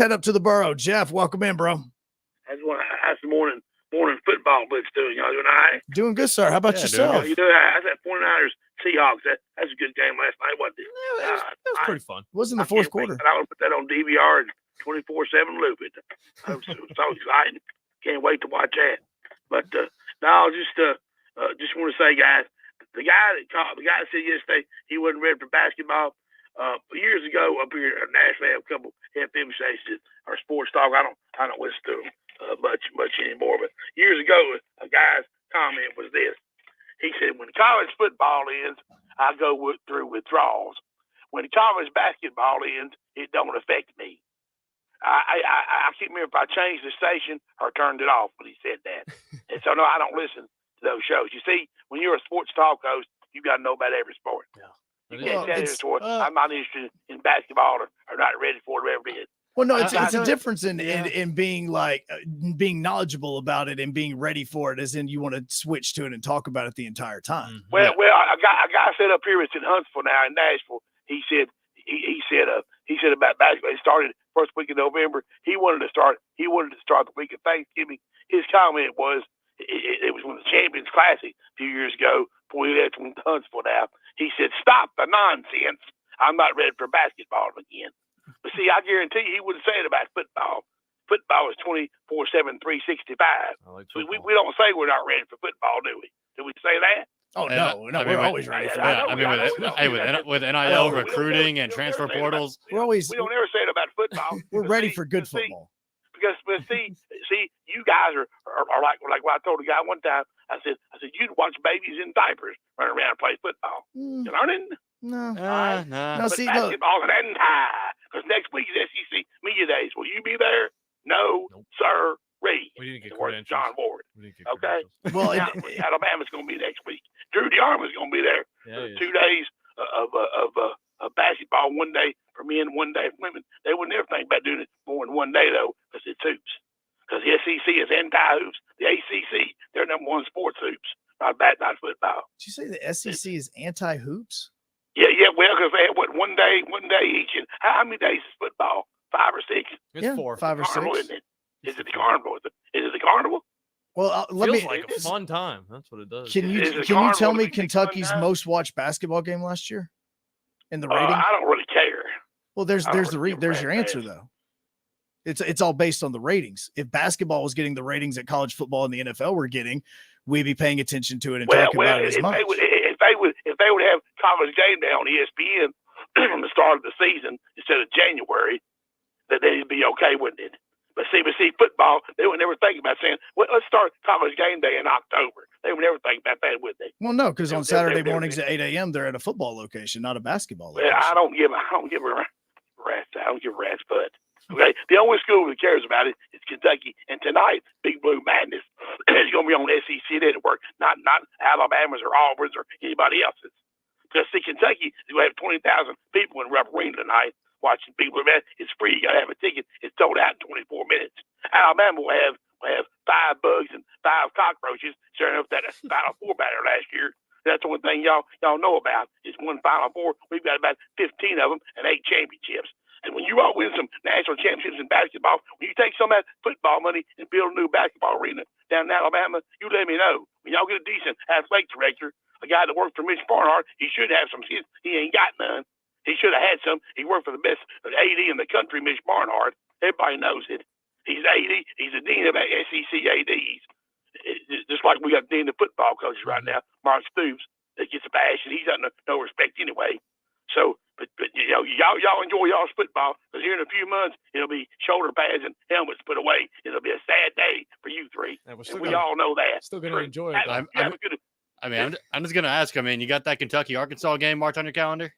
Head up to the borough. Jeff, welcome in, bro. That's the morning football blitz too. Y'all doing all right? Doing good, sir. How about yourself? You know, I said 49ers Seahawks. That's a good game last night, wasn't it? Yeah, it was pretty fun. It was in the fourth quarter. I would put that on DVR and 24/7 loop it. I was so excited. Can't wait to watch that. But no, just want to say, guys, the guy that said yesterday he wasn't ready for basketball. Years ago up here in Nashville, I have a couple FM stations or sports talk. I don't listen to them much anymore. But years ago, a guy's comment was this. He said, "When college football ends, I go through withdrawals. When college basketball ends, it don't affect me." I can't remember if I changed the station or turned it off when he said that. And so no, I don't listen to those shows. You see, when you're a sports talk host, you got to know about every sport. Yeah. You can't tell this to I'm not interested in basketball or not ready for it, whatever it is. Well, no, it's a difference in being being knowledgeable about it and being ready for it, as in you want to switch to it and talk about it the entire time. Mm-hmm. Well, a guy set up here. It's in Huntsville now in Nashville. He said about basketball. It started first week of November. He wanted to start the week of Thanksgiving. His comment was it was when the Champions Classic a few years ago. Before he left from Huntsville now. He said, "Stop the nonsense. I'm not ready for basketball again." But see, I guarantee you he wouldn't say it about football. Football is 24/7, 365. We don't say we're not ready for football, do we? Do we say that? Oh, no, we're always ready for that. With NIL recruiting and transfer portals, we don't ever say it about football. We're ready for good football. Because see, you guys are like what I told a guy one time. I said you'd watch babies in diapers run around and play football. You learning? No. But See, basketball and because next week is SEC Media Days. Will you be there? No, nope. Sir. We didn't get credentials. John Ward. Okay. Well, Alabama's going to be next week. Drew DeArmond's going to be there. Yeah, 2 days of basketball, 1 day for men, 1 day for women. They wouldn't ever think about doing it more than 1 day though, because it's hoops. Because the SEC is anti-hoops. The ACC, they're number one sports hoops. Not football. Did you say the SEC is anti-hoops? Yeah. Well, because they have 1 day each. And how many days is football? 5 or 6? It's 4. 5 or 6. Isn't it? Is it the carnival? Is it the carnival? Well, feels like a fun time. That's what it does. Can you tell me Kentucky's most watched basketball game last year? In the rating? I don't really care. Well, there's your answer though. It's all based on the ratings. If basketball was getting the ratings that college football and the NFL were getting, we'd be paying attention to it and talking about it as much. If they would have College Game Day on ESPN from the start of the season instead of January, that they'd be okay, wouldn't it? But see, football, they would never think about saying, well, let's start College Game Day in October. They would never think about that, would they? Well, no, because on Saturday mornings at 8 a.m., they're at a football location, not a basketball location. I don't give a rat's butt. Okay, the only school that cares about it is Kentucky, and tonight, Big Blue Madness is going to be on SEC Network, not Alabama's or Auburn's or anybody else's. Because see, Kentucky is going to have 20,000 people in Rupp Arena tonight watching Big Blue Madness. It's free. You got to have a ticket. It's sold out in 24 minutes. Alabama will have 5 bugs and 5 cockroaches staring up that Final Four banner last year. That's the one thing y'all know about is one Final Four. We've got about 15 of them and 8 championships. And when you all win some national championships in basketball, when you take some of that football money and build a new basketball arena down in Alabama, you let me know. When y'all get a decent athletic director, a guy that worked for Mitch Barnhart, he should have some. He ain't got none. He should have had some. He worked for the best AD in the country, Mitch Barnhart. Everybody knows it. He's AD. He's the dean of SEC ADs. Just like we got the dean of football coaches right now, Mark Stoops, that gets a bash, and he's got no respect anyway. So, but y'all enjoy y'all's football, because here in a few months it'll be shoulder pads and helmets put away. It'll be a sad day for you three. We all know that. Still gonna enjoy it. I'm just gonna ask. I mean, you got that Kentucky-Arkansas game marked on your calendar?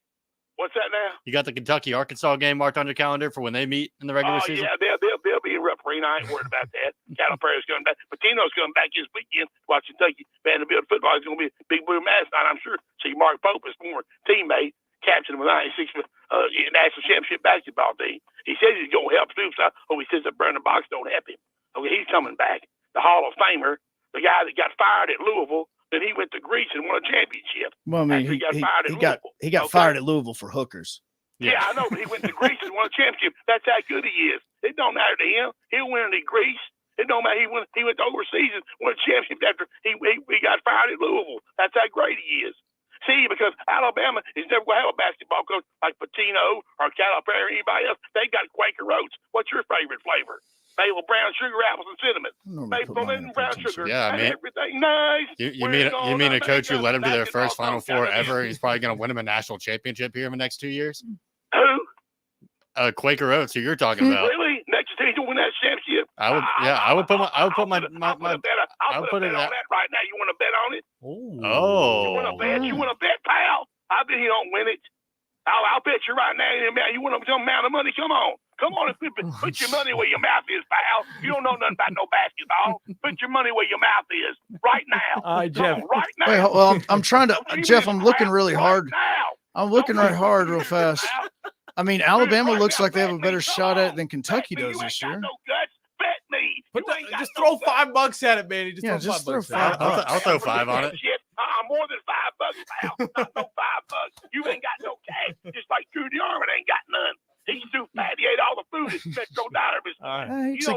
What's that now? You got the Kentucky-Arkansas game marked on your calendar for when they meet in the regular season? Yeah, they'll be in Rupp Arena. I ain't worried about that. Calipari's coming back. Patino's coming back this weekend to watch Kentucky Vanderbilt football. It's going to be a Big Blue Mass night, I'm sure. See, Mark Pope, his former teammate, captain of the 96 National Championship basketball team. He says he's going to help Stoops. I hope he says that Brandon Box don't help him. Okay, he's coming back. The Hall of Famer, the guy that got fired at Louisville, then he went to Greece and won a championship. Well, I mean, he got fired at Louisville for hookers. Yeah, I know, but he went to Greece and won a championship. That's how good he is. It don't matter to him. He'll win in Greece. It don't matter. He went to overseas and won a championship after he got fired at Louisville. That's how great he is. See, because Alabama is never going to have a basketball coach like Pitino or Calipari or anybody else. They got Quaker Oats. What's your favorite flavor? Maple brown sugar, apples, and cinnamon. Maple and brown sugar. Yeah, I mean, everything nice. You mean a coach who led him to their first Final Four ever? He's probably going to win him a national championship here in the next 2 years. Who? Quaker Oats, who you're talking about? Really? Next year to win that championship? I would put I'll put put a bet on that right now. You want to bet on it? Oh. You want to bet? You want to bet, pal? I bet he don't win it. I'll bet you right now. You want some amount of money? Come on and put your money where your mouth is, pal. You don't know nothing about no basketball. Put your money where your mouth is right now. All right, Jeff. Right now. Wait, well, I'm trying to, Jeff. I'm looking really hard. Now. I'm looking right hard, real fast. I mean, Alabama looks like they have a better shot at it than Kentucky does this year. No guts. Bet me. Just throw $5 at it, man. Just throw $5 at it. $5. I'll throw 5 on it. Shit. More than $5, pal. Not no $5. You ain't got no cash. Just like Judy Armin ain't got none. He's too fat. He ate all the food at Metro Diner. All right. Hey, You don't